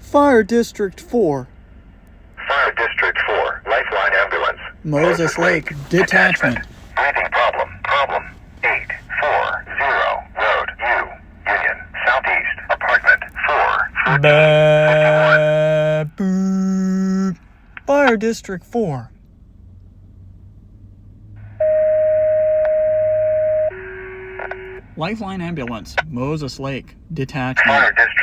Fire District 4. Fire District 4, Lifeline Ambulance. Moses Lake, detachment. Breathing problem. Problem 840 Road U, Union, Southeast, Apartment 4. Boop. Fire District 4. Lifeline Ambulance, Moses Lake, detachment. Fire District